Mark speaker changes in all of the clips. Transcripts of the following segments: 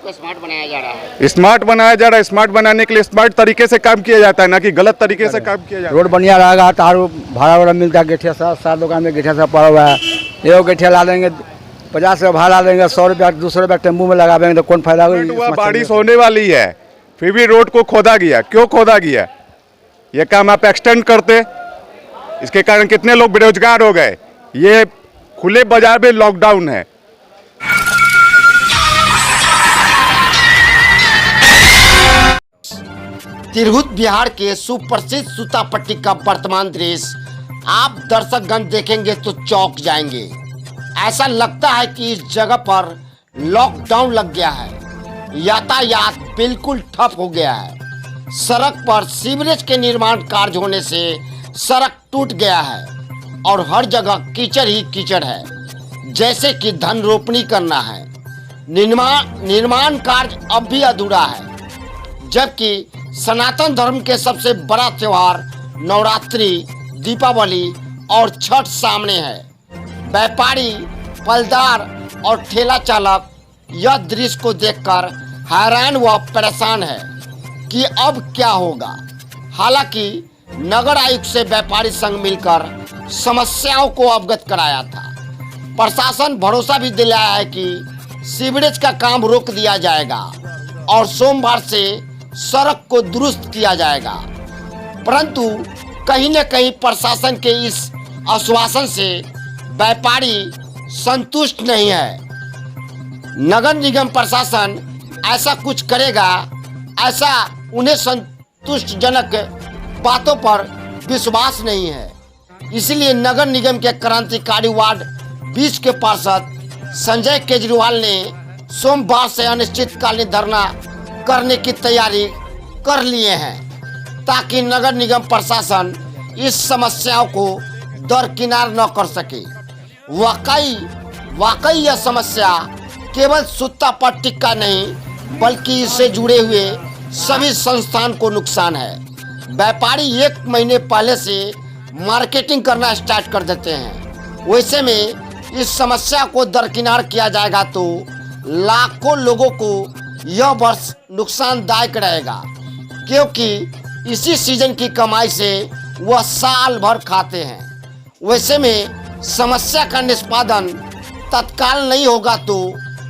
Speaker 1: को स्मार्ट बनाया जा रहा है।
Speaker 2: स्मार्ट बनाया जा रहा है। स्मार्ट बनाने के लिए स्मार्ट तरीके से काम किया जाता है, ना कि गलत तरीके से काम किया जाता है।
Speaker 3: रोड बढ़िया रहेगा तो और भाड़ा वाड़ा मिलता है। गेठिया सात दुकान में गेठिया सब पड़ा हुआ है। ये गेठिया ला देंगे 50 का भाड़ा देंगे, 100 रुपया 200 रुपया टेम्पू में लगा देंगे तो कौन फायदा होगा।
Speaker 2: बारिश होने वाली है फिर भी रोड को खोदा गया। क्यों खोदा गया? ये काम आप एक्सटेंड करते, इसके कारण कितने लोग बेरोजगार हो गए। ये खुले बाजार में लॉकडाउन है।
Speaker 1: तिरहुत बिहार के सुप्रसिद्ध सूतापट्टी का वर्तमान दृश्य आप दर्शकगण देखेंगे तो चौंक जाएंगे। ऐसा लगता है कि इस जगह पर लॉकडाउन लग गया है। यातायात बिल्कुल ठप हो गया है। सड़क पर सीवरेज के निर्माण कार्य होने से सड़क टूट गया है और हर जगह कीचड़ ही कीचड़ है, जैसे कि धन रोपनी करना है। निर्माण कार्य अब भी अधूरा है, जबकि सनातन धर्म के सबसे बड़ा त्योहार नवरात्रि, दीपावली और छठ सामने है। व्यापारी, फलदार और ठेला चालक यह दृश्य को देखकर हैरान व परेशान है कि अब क्या होगा। हालांकि नगर आयुक्त से व्यापारी संघ मिलकर समस्याओं को अवगत कराया था। प्रशासन भरोसा भी दिलाया है कि सीवरेज का काम रोक दिया जाएगा और सोमवार से सड़क को दुरुस्त किया जाएगा। परंतु कहीं न कहीं प्रशासन के इस आश्वासन से व्यापारी संतुष्ट नहीं है। नगर निगम प्रशासन ऐसा कुछ करेगा, ऐसा उन्हें संतुष्टजनक बातों पर विश्वास नहीं है। इसलिए नगर निगम के क्रांतिकारी वार्ड 20 के पार्षद संजय केजरीवाल ने सोमवार से अनिश्चितकालीन धरना करने की तैयारी कर लिए हैं, ताकि नगर निगम प्रशासन इस समस्याओं को दरकिनार न कर सके। वाकई यह समस्या केवल सूतापट्टी का नहीं, बल्कि इससे जुड़े हुए सभी संस्थान को नुकसान है। व्यापारी 1 महीने पहले से मार्केटिंग करना स्टार्ट कर देते हैं। वैसे में इस समस्या को दरकिनार किया जाएगा तो लाखों लोगों को यह वर्ष नुकसानदायक रहेगा, क्योंकि इसी सीजन की कमाई से वह साल भर खाते हैं। वैसे में समस्या का निष्पादन तत्काल नहीं होगा तो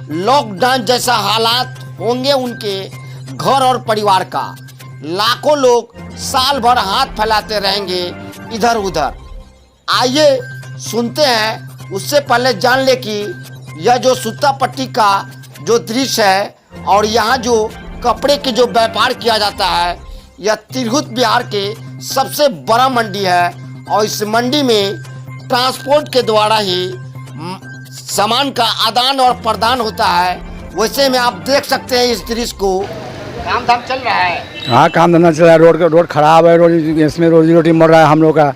Speaker 1: लॉकडाउन जैसा हालात होंगे उनके घर और परिवार का। लाखों लोग साल भर हाथ फैलाते रहेंगे इधर उधर। आइए सुनते हैं, उससे पहले जान ले कि यह जो सूतापट्टी का जो दृश्य है और यहाँ जो कपड़े के जो व्यापार किया जाता है, यह तिरहुत बिहार के सबसे बड़ा मंडी है और इस मंडी में ट्रांसपोर्ट के द्वारा ही सामान का आदान और प्रदान होता है। वैसे में आप देख सकते हैं इस दृश्य को। काम धाम चल रहा है।
Speaker 3: हाँ, काम धंधा चल रहा है। रोड खराब है। इसमें रोजी रोटी मर रहा है हम लोग का।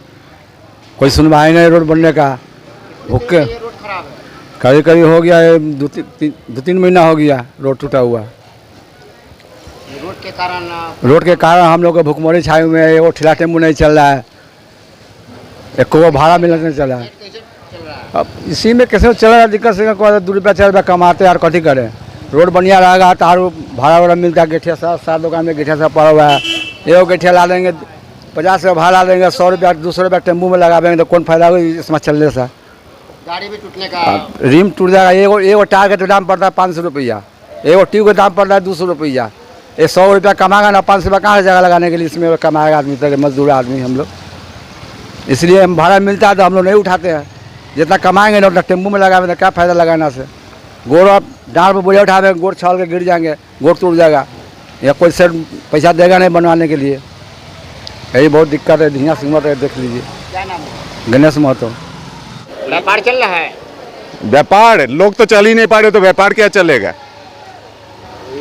Speaker 3: कोई सुनवाई नहीं रोड बनने का। ओके,
Speaker 1: रोड खराब है।
Speaker 3: करीब करीब हो गया है 2-3 महीना हो गया रोड टूटा हुआ। रोड के कारण हम लोग को भुखमरी छाए हुए है। वो ठेला टेम्पू नहीं चल रहा है, एक को भाड़ा मिलना नहीं चल रहा है। अब इसी में कैसे चल रहा है, दिक्कत से 2 रुपया 4 रुपया कमाते हैं और कथी करें। रोड बढ़िया रहेगा तो और भाड़ा वाड़ा मिलता है। गेठिया सात दुकान में गेठिया सब पड़ा हुआ है। ये गेठिया ला देंगे 50 का भाड़ा देंगे, 100 रुपया 200 रुपया टेम्पू में लगा देंगे तो कौन फायदा होगा इसमें चलने से।
Speaker 1: गाड़ी भी टूटने का,
Speaker 3: रिम टूट जाएगा। एगो टायर का दाम पड़ता है 500 रुपया, एगो ट्यूब का दाम पड़ता है 200 रुपया। ये 100 रुपया कमाएगा ना, 500 रुपया कहाँ से जगह लगाने के लिए इसमें कमाएगा आदमी तक, मजदूर आदमी हम लोग। इसलिए हम भाड़ा मिलता है तो हम लोग नहीं उठाते हैं। जितना कमाएंगे ना उतना टेम्पू में लगाएंगे तो क्या फ़ायदा लगाना से। गोड़ आप डाँड़ पर बोझा उठावे, गोड़ छाल के गिर जाएंगे, गोड़ टूट जाएगा, या कोई सर पैसा देगा नहीं बनवाने के लिए। यही बहुत दिक्कत है। धींगा सिंह है, देख लीजिए।
Speaker 1: क्या नाम है?
Speaker 3: गणेश महतो।
Speaker 1: व्यापार चल रहा है।
Speaker 2: व्यापार लोग तो चल ही नहीं पा रहे तो व्यापार क्या चलेगा?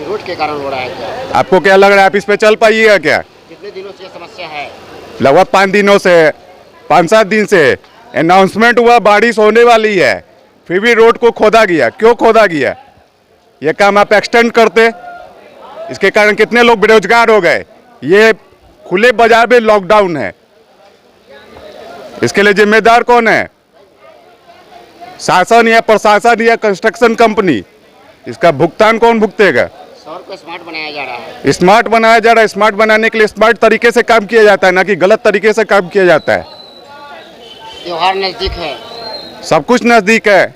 Speaker 1: रोड के कारण हो रहा है क्या?
Speaker 2: आपको क्या लग रहा है आप इस पे चल पाइएगा क्या?
Speaker 1: कितने दिनों से समस्या है?
Speaker 2: लगभग 5 दिनों से, 5-7 दिन से अनाउंसमेंट हुआ बारिश होने वाली है, फिर भी रोड को खोदा गया। क्यों खोदा गया? ये काम आप एक्सटेंड करते, इसके कारण कितने लोग बेरोजगार हो गए। ये खुले बाजार में लॉकडाउन है। इसके लिए जिम्मेदार कौन है? शासन या प्रशासन या कंस्ट्रक्शन कंपनी? इसका भुगतान कौन भुगतेगा?
Speaker 1: शहर को स्मार्ट बनाया जा रहा है।
Speaker 2: स्मार्ट बनाया जा रहा है। स्मार्ट बनाने के लिए स्मार्ट तरीके से काम किया जाता है, ना कि गलत तरीके से काम किया जाता है।
Speaker 1: त्योहार नजदीक है,
Speaker 2: सब कुछ नज़दीक है,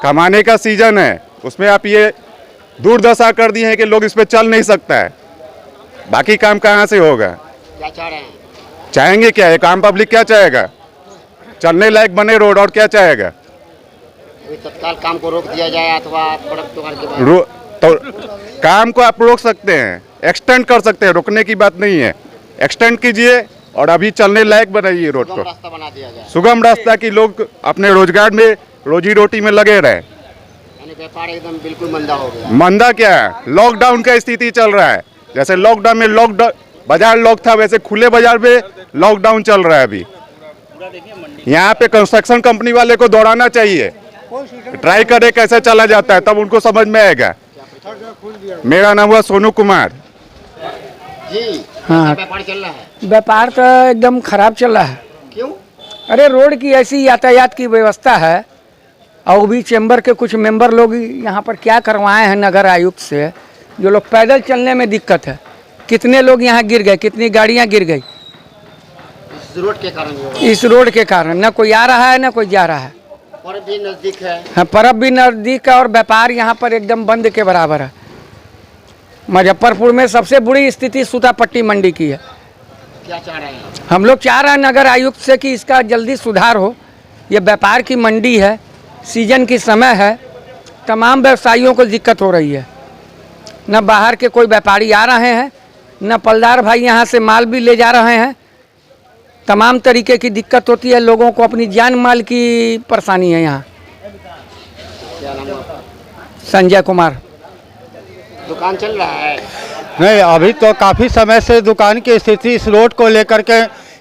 Speaker 2: कमाने का सीजन है, उसमें आप ये दुर्दशा कर दी है कि लोग इस पे चल नहीं सकता है, बाकी काम कहाँ से होगा।
Speaker 1: क्या चाह रहे हैं?
Speaker 2: चाहेंगे क्या, एक आम पब्लिक क्या चाहेगा? चलने लायक बने रोड, और क्या चाहेगा?
Speaker 1: कोई तत्काल काम को रोक दिया जाए अथवा पर्व त्योहार के बाद
Speaker 2: तो काम को आप रोक सकते हैं, एक्सटेंड कर सकते हैं, रोकने की बात नहीं है। एक्सटेंड कीजिए और अभी चलने लायक बनाइए रोड
Speaker 1: सुगम
Speaker 2: को,
Speaker 1: रास्ता बना दिया जाए,
Speaker 2: सुगम रास्ता कि लोग अपने रोजगार में, रोजी रोटी में लगे रहें।
Speaker 1: यानी व्यापार एकदम बिल्कुल मंदा हो गया।
Speaker 2: मंदा क्या है, लॉकडाउन का स्थिति चल रहा है। जैसे लॉकडाउन में बाजार लॉक था, वैसे खुले बाजार में लॉकडाउन चल रहा है अभी। यहाँ पे कंस्ट्रक्शन कंपनी वाले को दौड़ाना चाहिए, ट्राई करे कैसे चला जाता है, तब उनको समझ में आएगा। मेरा नाम हुआ सोनू कुमार
Speaker 1: जी।
Speaker 4: हाँ।
Speaker 1: व्यापार चल रहा है?
Speaker 4: व्यापार तो एकदम खराब चल रहा है।
Speaker 1: क्यों?
Speaker 4: अरे रोड की ऐसी यातायात की व्यवस्था है, और भी चैम्बर के कुछ मेंबर लोग यहाँ पर क्या करवाए हैं नगर आयुक्त से, जो लोग पैदल चलने में दिक्कत है। कितने लोग यहाँ गिर गए, कितनी गाड़ियाँ गिर गई
Speaker 1: इस रोड के कारण ही होगा।
Speaker 4: इस रोड के कारण। न कोई आ रहा है न कोई जा रहा है।
Speaker 1: पर्व भी नजदीक है।
Speaker 4: हाँ, पर्व भी नज़दीक है और व्यापार यहाँ पर एकदम बंद के बराबर है। मुजफ्फरपुर में सबसे बुरी स्थिति सूतापट्टी मंडी की है।
Speaker 1: क्या चाह रहे हैं?
Speaker 4: हम लोग चाह रहे हैं नगर आयुक्त से कि इसका जल्दी सुधार हो। ये व्यापार की मंडी है, सीजन की समय है, तमाम व्यवसायियों को दिक्कत हो रही है। न बाहर के कोई व्यापारी आ रहे हैं, न पलदार भाई यहाँ से माल भी ले जा रहे हैं। तमाम तरीके की दिक्कत होती है लोगों को, अपनी जान माल की परेशानी है यहाँ।
Speaker 1: क्या नाम है आपका?
Speaker 4: संजय कुमार।
Speaker 1: दुकान चल रहा है?
Speaker 5: नहीं, अभी तो काफ़ी समय से दुकान की स्थिति इस रोड को लेकर के,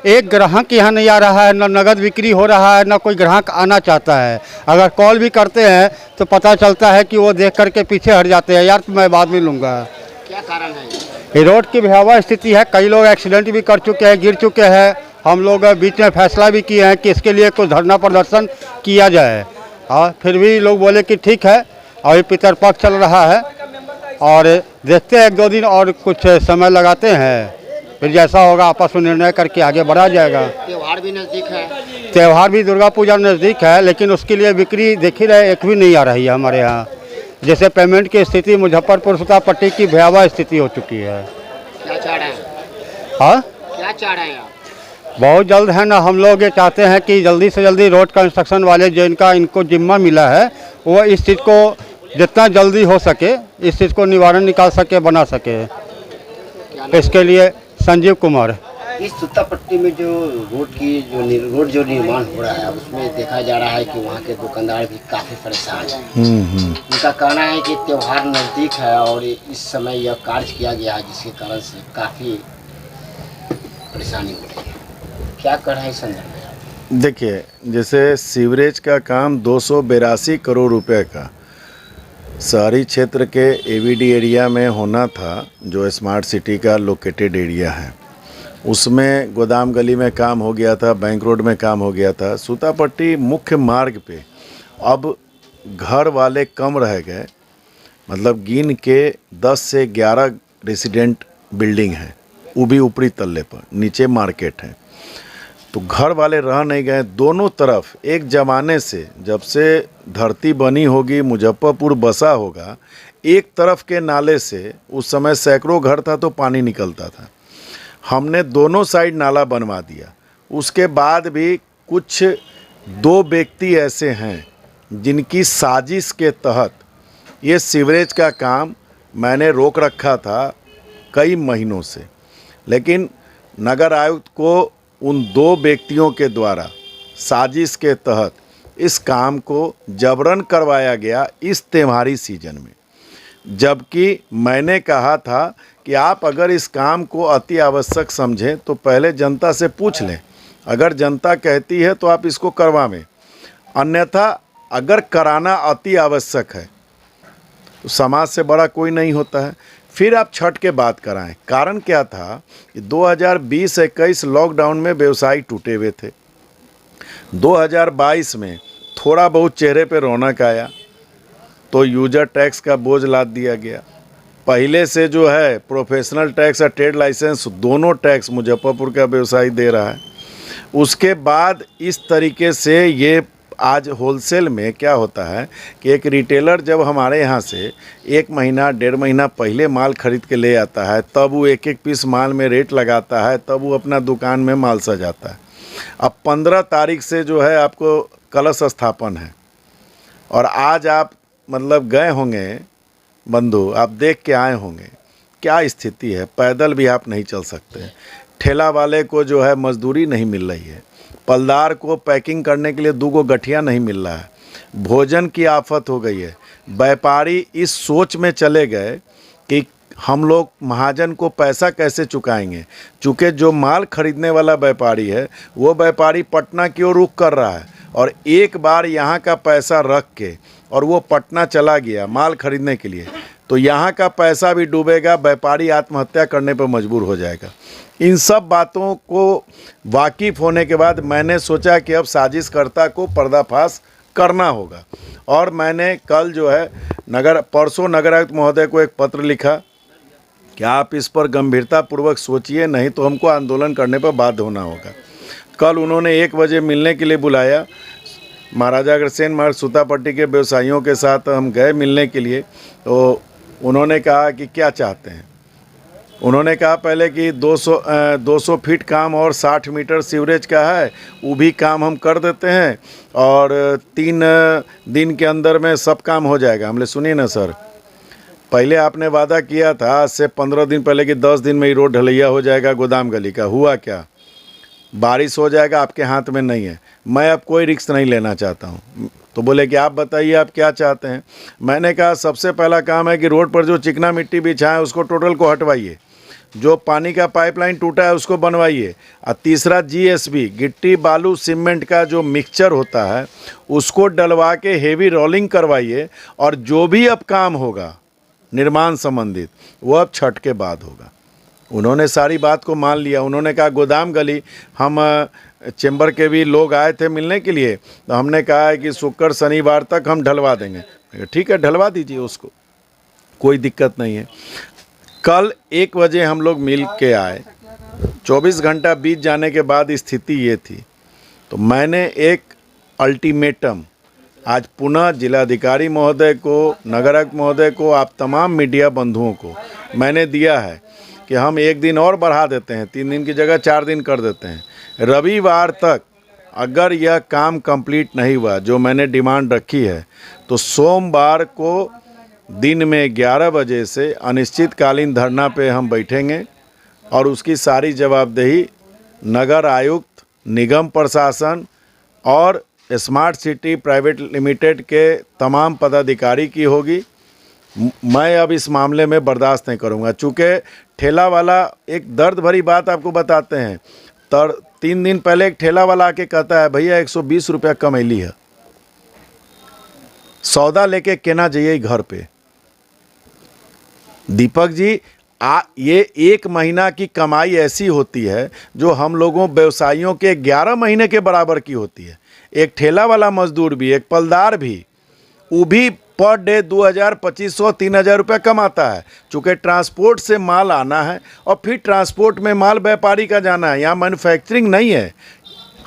Speaker 5: एक ग्राहक यहाँ नहीं आ रहा है, न नगद बिक्री हो रहा है, न कोई ग्राहक आना चाहता है। अगर कॉल भी करते हैं तो पता चलता है कि वो देख करके पीछे हट जाते हैं, यार मैं बाद में लूँगा।
Speaker 1: क्या कारण है?
Speaker 5: ये रोड की भयावह स्थिति है। कई लोग एक्सीडेंट भी कर चुके हैं, गिर चुके हैं। हम लोग बीच में फैसला भी किए हैं कि इसके लिए कुछ धरना प्रदर्शन किया जाए, और फिर भी लोग बोले कि ठीक है। अभी पितरपक्ष चल रहा है और देखते हैं, 1-2 दिन और कुछ समय लगाते हैं, फिर जैसा होगा आपस में निर्णय करके आगे बढ़ा जाएगा।
Speaker 1: त्योहार भी नजदीक है।
Speaker 5: त्यौहार भी दुर्गा पूजा नज़दीक है, लेकिन उसके लिए बिक्री देख ही रहे, एक भी नहीं आ रही है हमारे यहाँ। जैसे पेमेंट की स्थिति मुजफ्फरपुर सूतापट्टी की भयावह स्थिति हो चुकी है।
Speaker 1: क्या चाह रहे हैं?
Speaker 5: हाँ,
Speaker 1: क्या चाह रहे हैं आप?
Speaker 5: बहुत जल्द है ना, हम लोग ये चाहते हैं कि जल्दी से जल्दी रोड कंस्ट्रक्शन वाले जो इनको जिम्मा मिला है, वो इस चीज़ को जितना जल्दी हो सके इस चीज़ को निवारण निकाल सके, बना सके। इसके लिए संजीव कुमार।
Speaker 1: इस सूतापट्टी में जो रोड जो निर्माण हो रहा है, उसमें देखा जा रहा है कि वहाँ के दुकानदार भी काफ़ी परेशान हैं। उनका कहना है कि त्योहार नज़दीक है और इस समय यह कार्य किया गया है, जिसके कारण से काफ़ी परेशानी हो रही है। क्या कर रहे हैं इस संदर्भ में?
Speaker 6: देखिए, जैसे सीवरेज का काम 282 करोड़ रुपए का शहरी क्षेत्र के एवीडी एरिया में होना था, जो स्मार्ट सिटी का लोकेटेड एरिया है, उसमें गोदाम गली में काम हो गया था, बैंक रोड में काम हो गया था। सूतापट्टी मुख्य मार्ग पे अब घर वाले कम रह गए, मतलब गिन के 10 से 11 रेसिडेंट बिल्डिंग है, वो भी ऊपरी तल्ले पर, नीचे मार्केट है। तो घर वाले रह नहीं गए। दोनों तरफ एक ज़माने से, जब से धरती बनी होगी, मुजफ्फरपुर बसा होगा, एक तरफ के नाले से उस समय सैकड़ों घर था तो पानी निकलता था। हमने दोनों साइड नाला बनवा दिया। उसके बाद भी कुछ 2 व्यक्ति ऐसे हैं जिनकी साजिश के तहत ये सीवरेज का काम मैंने रोक रखा था कई महीनों से, लेकिन नगर आयुक्त को उन 2 व्यक्तियों के द्वारा साजिश के तहत इस काम को जबरन करवाया गया इस त्योहारी सीजन में। जबकि मैंने कहा था कि आप अगर इस काम को अति आवश्यक समझें तो पहले जनता से पूछ लें, अगर जनता कहती है तो आप इसको करवाएं, अन्यथा अगर कराना अति आवश्यक है तो समाज से बड़ा कोई नहीं होता है, फिर आप छठ के बाद कराएं। कारण क्या था कि 2020-21 लॉकडाउन में व्यवसाय टूटे हुए थे। 2022 में थोड़ा बहुत चेहरे पे रौनक आया तो यूजर टैक्स का बोझ लाद दिया गया, पहले से जो है प्रोफेशनल टैक्स और ट्रेड लाइसेंस दोनों टैक्स मुजफ्फरपुर का व्यवसायी दे रहा है। उसके बाद इस तरीके से ये आज होलसेल में क्या होता है कि एक रिटेलर जब हमारे यहाँ से 1 महीना 1.5 महीना पहले माल खरीद के ले आता है, तब वो एक पीस माल में रेट लगाता है, तब वो अपना दुकान में माल सजाता है। अब 15 तारीख से जो है आपको कलश स्थापन है, और आज आप मतलब गए होंगे बंधु, आप देख के आए होंगे क्या स्थिति है। पैदल भी आप नहीं चल सकते, ठेला वाले को जो है मजदूरी नहीं मिल रही है, पलदार को पैकिंग करने के लिए 2 गठिया नहीं मिल रहा है, भोजन की आफत हो गई है। व्यापारी इस सोच में चले गए कि हम लोग महाजन को पैसा कैसे चुकाएंगे, चूँकि जो माल खरीदने वाला व्यापारी है वो व्यापारी पटना की ओर रुख कर रहा है, और एक बार यहाँ का पैसा रख के और वो पटना चला गया माल खरीदने के लिए, तो यहाँ का पैसा भी डूबेगा, व्यापारी आत्महत्या करने पर मजबूर हो जाएगा। इन सब बातों को वाकिफ़ होने के बाद मैंने सोचा कि अब साजिशकर्ता को पर्दाफाश करना होगा, और मैंने कल जो है परसों नगर आयुक्त महोदय को एक पत्र लिखा कि आप इस पर गंभीरतापूर्वक सोचिए, नहीं तो हमको आंदोलन करने पर बाध्य होना होगा। कल उन्होंने 1 बजे मिलने के लिए बुलाया, महाराजा अग्रसेन मार्ग सूतापट्टी के व्यवसायियों के साथ हम गए मिलने के लिए। तो उन्होंने कहा कि क्या चाहते हैं। उन्होंने कहा पहले कि 200 फीट काम और 60 मीटर सीवरेज का है, वो भी काम हम कर देते हैं, और 3 दिन के अंदर में सब काम हो जाएगा। हमने सुनिए ना सर, पहले आपने वादा किया था आज से 15 दिन पहले कि 10 दिन में ही रोड ढलैया हो जाएगा गोदाम गली का, हुआ क्या? बारिश हो जाएगा, आपके हाथ में नहीं है। मैं अब कोई रिस्क नहीं लेना चाहता हूँ। तो बोले कि आप बताइए आप क्या चाहते हैं। मैंने कहा सबसे पहला काम है कि रोड पर जो चिकना मिट्टी बिछा है उसको टोटल को हटवाइए, जो पानी का पाइपलाइन टूटा है उसको बनवाइए, और तीसरा GSB गिट्टी बालू सीमेंट का जो मिक्सचर होता है उसको डलवा के हेवी रोलिंग करवाइए, और जो भी अब काम होगा निर्माण संबंधित वो अब छठ के बाद होगा। उन्होंने सारी बात को मान लिया। उन्होंने कहा गोदाम गली, हम चैम्बर के भी लोग आए थे मिलने के लिए, तो हमने कहा है कि शुक्र शनिवार तक हम ढलवा देंगे। ठीक है, ढलवा दीजिए उसको, कोई दिक्कत नहीं है। कल 1 बजे हम लोग मिल के आए, 24 घंटा बीत जाने के बाद स्थिति ये थी। तो मैंने एक अल्टीमेटम आज पुनः जिलाधिकारी महोदय को, नगर आयुक्त महोदय को, आप तमाम मीडिया बंधुओं को मैंने दिया है कि हम 1 दिन और बढ़ा देते हैं, 3 दिन की जगह 4 दिन कर देते हैं। रविवार तक अगर यह काम कंप्लीट नहीं हुआ जो मैंने डिमांड रखी है, तो सोमवार को दिन में 11 बजे से अनिश्चितकालीन धरना पे हम बैठेंगे, और उसकी सारी जवाबदेही नगर आयुक्त, निगम प्रशासन और स्मार्ट सिटी प्राइवेट लिमिटेड के तमाम पदाधिकारी की होगी। मैं अब इस मामले में बर्दाश्त नहीं करूंगा। चूँकि ठेला वाला, एक दर्द भरी बात आपको बताते हैं, 3 दिन पहले एक ठेला वाला आके कहता है भैया 120 रुपया कमैली है, सौदा लेके केना जाइए घर पे। दीपक जी, ये 1 महीना की कमाई ऐसी होती है जो हम लोगों व्यवसायियों के 11 महीने के बराबर की होती है। एक ठेला वाला मजदूर भी, एक पलदार भी, वो भी पर डे 2000, 2500, 3000 रुपया कमाता है। चूँकि ट्रांसपोर्ट से माल आना है और फिर ट्रांसपोर्ट में माल व्यापारी का जाना है, यहाँ मैन्युफैक्चरिंग नहीं है।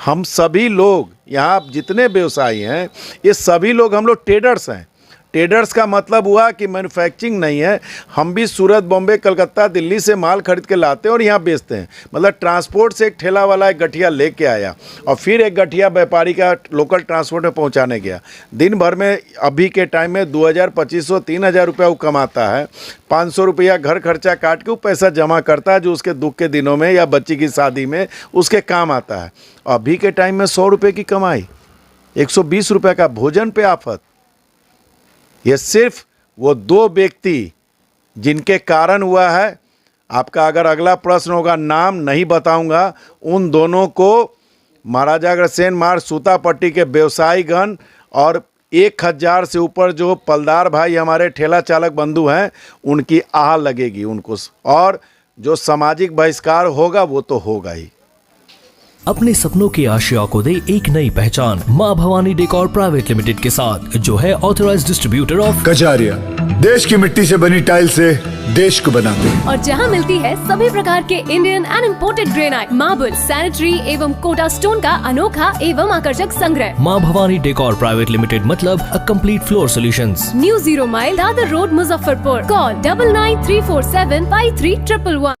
Speaker 6: हम सभी लोग यहाँ जितने व्यवसायी हैं, ये सभी लोग हम लोग ट्रेडर्स हैं। ट्रेडर्स का मतलब हुआ कि मैन्युफैक्चरिंग नहीं है। हम भी सूरत, बॉम्बे, कलकत्ता, दिल्ली से माल खरीद के लाते हैं और यहाँ बेचते हैं। मतलब ट्रांसपोर्ट से एक ठेला वाला एक गठिया लेके आया और फिर एक गठिया व्यापारी का लोकल ट्रांसपोर्ट में पहुँचाने गया। दिन भर में अभी के टाइम में 2000, 2500, 3000 रुपया वो कमाता है। 500 रुपया घर खर्चा काट के वो पैसा जमा करता है जो उसके दुख के दिनों में या बच्ची की शादी में उसके काम आता है। अभी के टाइम में 100 रुपये की कमाई, 120 रुपये का भोजन पे आफत। ये सिर्फ वो 2 व्यक्ति जिनके कारण हुआ है। आपका अगर अगला प्रश्न होगा, नाम नहीं बताऊंगा, उन दोनों को महाराजा अग्रसेन मार्ग सूतापट्टी के व्यवसायीगण और 1000 से ऊपर जो पलदार भाई हमारे ठेला चालक बंधु हैं, उनकी आह लगेगी उनको, और जो सामाजिक बहिष्कार होगा वो तो होगा ही।
Speaker 7: अपने सपनों के आशिया को दे एक नई पहचान माँ भवानी डेकोर प्राइवेट लिमिटेड के साथ, जो है ऑथराइज्ड डिस्ट्रीब्यूटर ऑफ
Speaker 8: कजारिया। देश की मिट्टी से बनी टाइल से देश को बनाते हैं।
Speaker 9: और जहां मिलती है सभी प्रकार के Indian and imported granite, marble, sanitary एवं कोटा स्टोन का अनोखा एवं आकर्षक संग्रह।
Speaker 7: माँ भवानी डेकोर प्राइवेट लिमिटेड मतलब a complete floor solutions.
Speaker 9: New 0 mile Dadar road, Muzaffarpur. Call 9934753111।